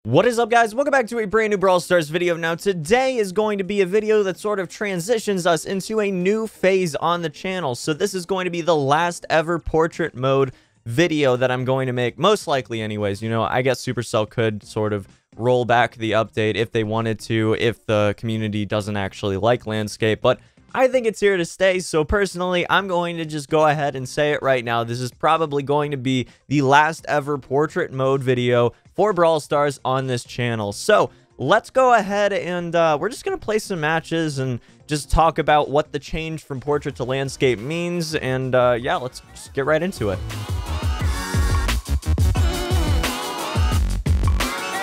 What is up, guys? Welcome back to a brand new Brawl Stars video. Now, today is going to be a video that sort of transitions us into a new phase on the channel. So this is going to be the last ever portrait mode video that I'm going to make, most likely anyways. You know, I guess Supercell could sort of roll back the update if they wanted to, if the community doesn't actually like landscape, but I think it's here to stay. So personally, I'm going to just go ahead and say it right now. This is probably going to be the last ever portrait mode video for Brawl Stars on this channel. So let's go ahead and we're just going to play some matches and just talk about what the change from portrait to landscape means. And yeah, let's just get right into it.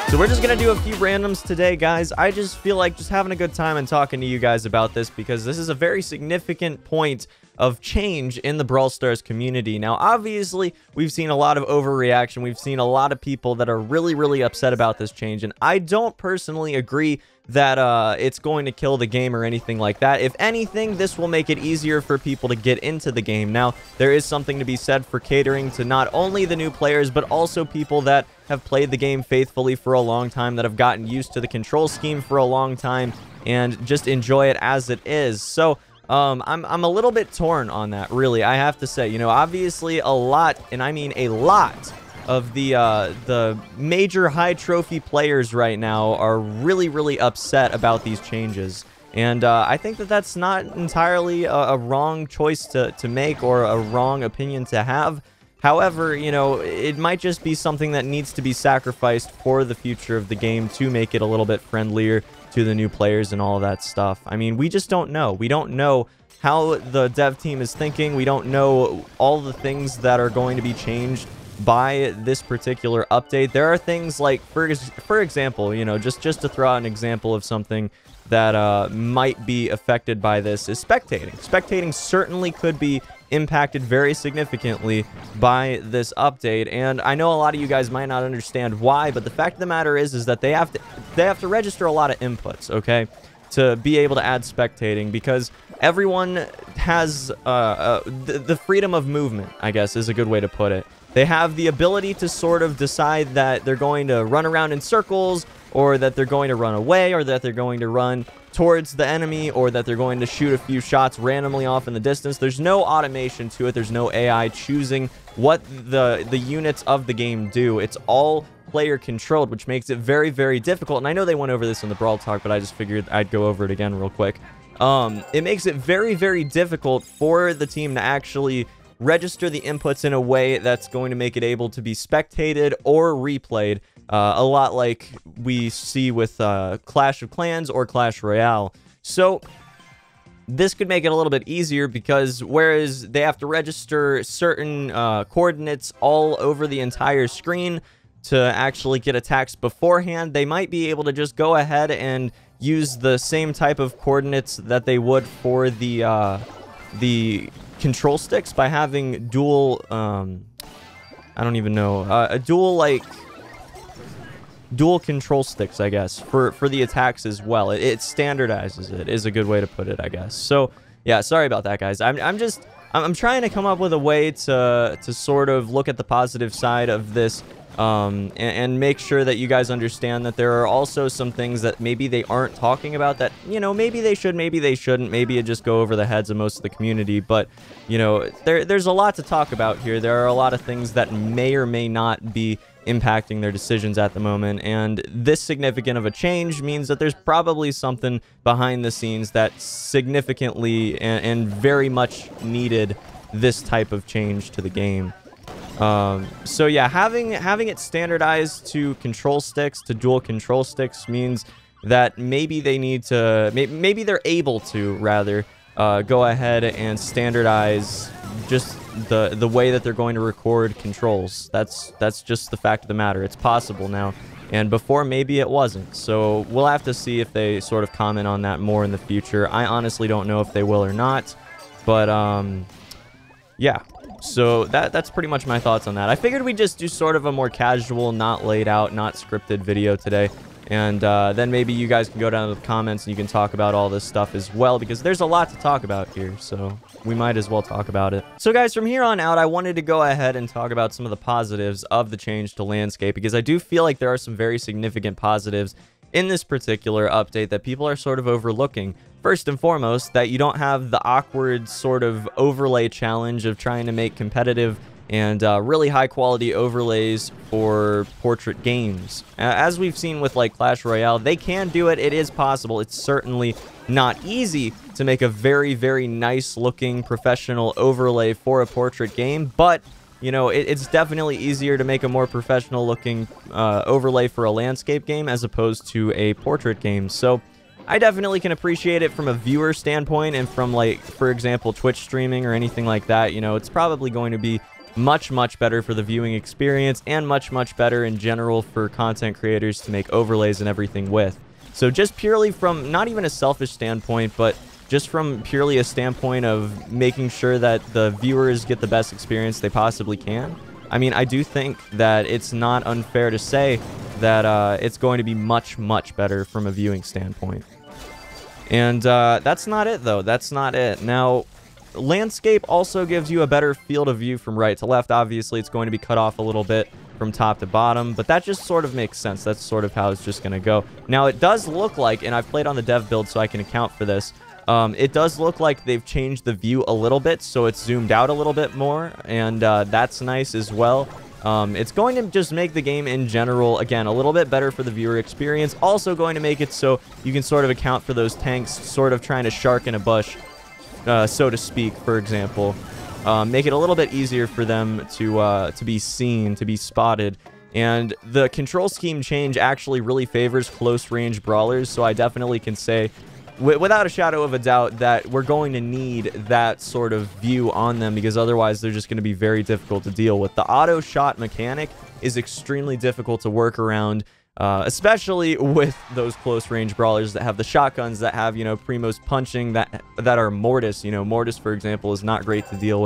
So we're just going to do a few randoms today, guys. I just feel like just having a good time and talking to you guys about this because this is a very significant point of change in the Brawl Stars community. Now, obviously, we've seen a lot of overreaction. We've seen a lot of people that are really upset about this change, and I don't personally agree that it's going to kill the game or anything like that. If anything, this will make it easier for people to get into the game. Now, there is something to be said for catering to not only the new players, but also people that have played the game faithfully for a long time, that have gotten used to the control scheme for a long time, and just enjoy it as it is. So, I'm a little bit torn on that, really. I have to say, you know, obviously a lot, and I mean a lot, of the major high trophy players right now are really upset about these changes. And I think that that's not entirely a wrong choice to make or a wrong opinion to have. However, you know, it might just be something that needs to be sacrificed for the future of the game to make it a little bit friendlier to the new players and all of that stuff. I mean, we just don't know. We don't know how the dev team is thinking. We don't know all the things that are going to be changed by this particular update. There are things like, for example, you know, just to throw out an example of something that might be affected by this is spectating. Spectating certainly could be impacted very significantly by this update, and I know a lot of you guys might not understand why, but the fact of the matter is that they have to register a lot of inputs, okay, to be able to add spectating, because everyone has the freedom of movement, I guess is a good way to put it. They have the ability to sort of decide that they're going to run around in circles, or that they're going to run away, or that they're going to run towards the enemy, or that they're going to shoot a few shots randomly off in the distance. There's no automation to it. There's no AI choosing what the units of the game do. It's all player controlled, which makes it very difficult. And I know they went over this in the Brawl Talk, but I just figured I'd go over it again real quick. It makes it very difficult for the team to actually register the inputs in a way that's going to make it able to be spectated or replayed, a lot like we see with Clash of Clans or Clash Royale. So this could make it a little bit easier, because whereas they have to register certain coordinates all over the entire screen to actually get attacks beforehand, they might be able to just go ahead and use the same type of coordinates that they would for the control sticks by having dual I don't even know, a dual control sticks, I guess, for the attacks as well. It standardizes it, is a good way to put it, I guess. So yeah, sorry about that, guys. I'm trying to come up with a way to sort of look at the positive side of this, and make sure that you guys understand that there are also some things that maybe they aren't talking about that, you know, maybe they should, maybe they shouldn't, maybe it just go over the heads of most of the community. But, you know, there's a lot to talk about here. There are a lot of things that may or may not be impacting their decisions at the moment, and this significant of a change means that there's probably something behind the scenes that significantly and very much needed this type of change to the game. So yeah, having it standardized to control sticks, to dual control sticks, means that maybe they need to, maybe they're able to rather go ahead and standardize just the way that they're going to record controls. That's just the fact of the matter. It's possible now, and before maybe it wasn't. So we'll have to see if they sort of comment on that more in the future. I honestly don't know if they will or not, but yeah. So that's pretty much my thoughts on that. I figured we'd just do sort of a more casual, not laid out, not scripted video today. And then maybe you guys can go down to the comments and you can talk about all this stuff as well, because there's a lot to talk about here. So we might as well talk about it. So guys, from here on out, I wanted to go ahead and talk about some of the positives of the change to landscape, because I do feel like there are some very significant positives in this particular update that people are sort of overlooking. First and foremost, that you don't have the awkward sort of overlay challenge of trying to make competitive and really high quality overlays for portrait games. As we've seen with like Clash Royale, they can do it. It is possible. It's certainly not easy to make a very, very nice looking professional overlay for a portrait game, but you know, it's definitely easier to make a more professional looking overlay for a landscape game as opposed to a portrait game. So I definitely can appreciate it from a viewer standpoint, and from, like, for example, Twitch streaming or anything like that. You know, it's probably going to be much, much better for the viewing experience, and much, much better in general for content creators to make overlays and everything with. So just purely from not even a selfish standpoint, but just from purely a standpoint of making sure that the viewers get the best experience they possibly can, I mean, I do think that it's not unfair to say that it's going to be much, much better from a viewing standpoint. And that's not it, though. That's not it. Now, landscape also gives you a better field of view from right to left. Obviously, it's going to be cut off a little bit from top to bottom, but that just sort of makes sense. That's sort of how it's just going to go. Now, it does look like, and I've played on the dev build so I can account for this, it does look like they've changed the view a little bit, so it's zoomed out a little bit more, and that's nice as well. It's going to just make the game in general, again, a little bit better for the viewer experience. Also going to make it so you can sort of account for those tanks sort of trying to shark in a bush, so to speak, for example. Make it a little bit easier for them to be seen, to be spotted. And the control scheme change actually really favors close-range brawlers, so I definitely can say, without a shadow of a doubt, that we're going to need that sort of view on them, because otherwise they're just going to be very difficult to deal with. The auto shot mechanic is extremely difficult to work around, especially with those close range brawlers that have the shotguns, that have, you know, Primo's punching, that are Mortis. You know, Mortis, for example, is not great to deal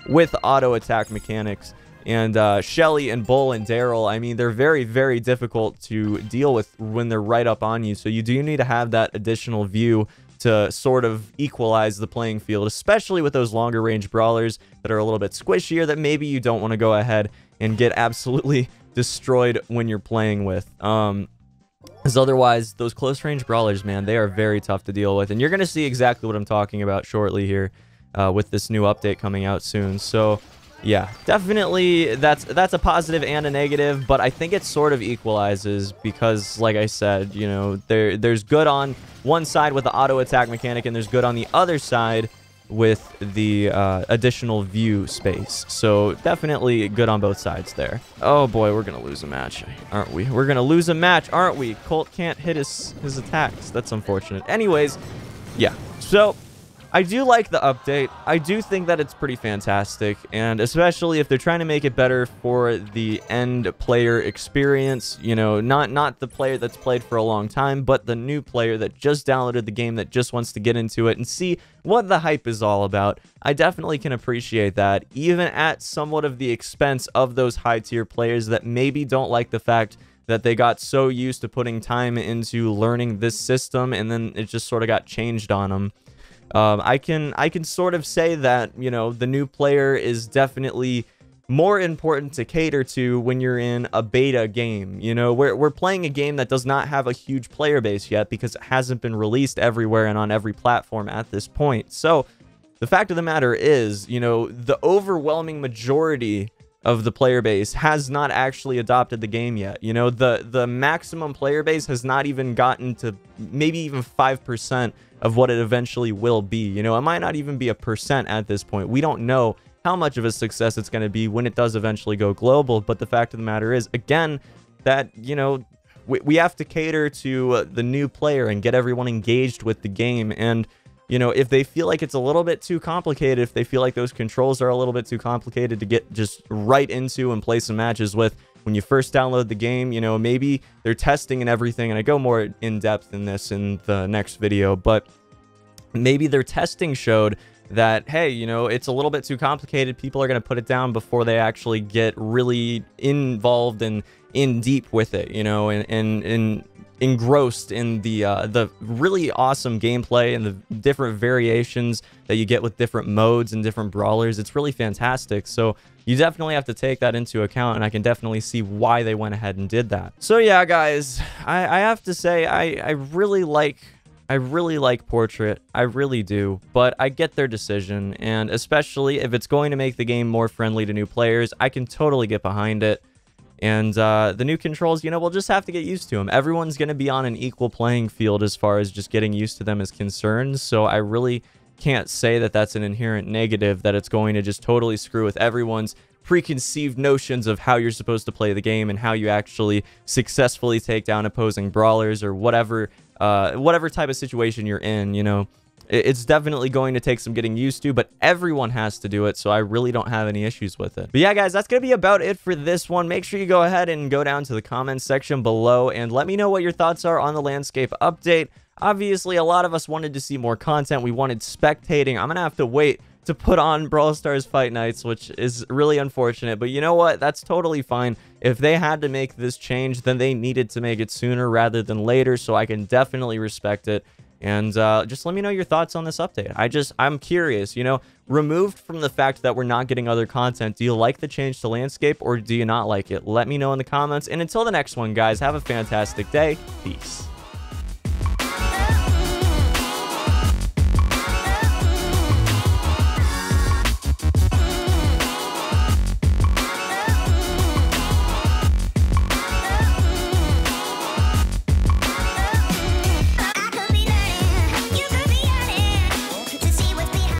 with auto attack mechanics. And Shelly and Bull and Daryl, I mean, they're very, very difficult to deal with when they're right up on you. So you do need to have that additional view to sort of equalize the playing field, especially with those longer range brawlers that are a little bit squishier, that maybe you don't want to go ahead and get absolutely destroyed when you're playing with. Because otherwise, those close range brawlers, man, they are very tough to deal with. And you're going to see exactly what I'm talking about shortly here with this new update coming out soon. So yeah, definitely that's a positive and a negative, but I think it sort of equalizes because, like I said, you know, there's good on one side with the auto attack mechanic, and there's good on the other side with the additional view space. So definitely good on both sides there. Oh boy, we're gonna lose a match, aren't we? We're gonna lose a match, aren't we? Colt can't hit his attacks. That's unfortunate. Anyways, yeah, so I do like the update. I do think that it's pretty fantastic, and especially if they're trying to make it better for the end player experience, you know, not the player that's played for a long time, but the new player that just downloaded the game, that just wants to get into it and see what the hype is all about. I definitely can appreciate that, even at somewhat of the expense of those high-tier players that maybe don't like the fact that they got so used to putting time into learning this system, and then it just sort of got changed on them. I can sort of say that, you know, the new player is definitely more important to cater to when you're in a beta game. You know, we're playing a game that does not have a huge player base yet because it hasn't been released everywhere and on every platform at this point. So the fact of the matter is, you know, the overwhelming majority of the player base has not actually adopted the game yet. You know, the maximum player base has not even gotten to maybe even 5% of what it eventually will be. You know, it might not even be a percent at this point. We don't know how much of a success it's going to be when it does eventually go global. But the fact of the matter is, again, that, you know, we have to cater to the new player and get everyone engaged with the game. And, you know, if they feel like it's a little bit too complicated, if they feel like those controls are a little bit too complicated to get just right into and play some matches with when you first download the game, you know, maybe they're testing and everything, and I go more in depth in this in the next video, but maybe their testing showed that, hey, you know, it's a little bit too complicated. People are going to put it down before they actually get really involved and in deep with it, you know, and engrossed in the really awesome gameplay and the different variations that you get with different modes and different brawlers. It's really fantastic. So you definitely have to take that into account, and I can definitely see why they went ahead and did that. So yeah, guys, I have to say I really like Portrait. I really do, but I get their decision, and especially if it's going to make the game more friendly to new players, I can totally get behind it. And the new controls, you know, we'll just have to get used to them. Everyone's going to be on an equal playing field as far as just getting used to them is concerned. So I really can't say that that's an inherent negative, that it's going to just totally screw with everyone's preconceived notions of how you're supposed to play the game and how you actually successfully take down opposing brawlers or whatever type of situation you're in, you know. It's definitely going to take some getting used to, but everyone has to do it, so I really don't have any issues with it. But yeah, guys, that's going to be about it for this one. Make sure you go ahead and go down to the comments section below and let me know what your thoughts are on the landscape update. Obviously, a lot of us wanted to see more content. We wanted spectating. I'm going to have to wait to put on Brawl Stars Fight Nights, which is really unfortunate. But you know what? That's totally fine. If they had to make this change, then they needed to make it sooner rather than later, so I can definitely respect it. And just let me know your thoughts on this update. I'm curious, you know, removed from the fact that we're not getting other content, do you like the change to landscape or do you not like it? Let me know in the comments. And until the next one, guys, have a fantastic day. Peace.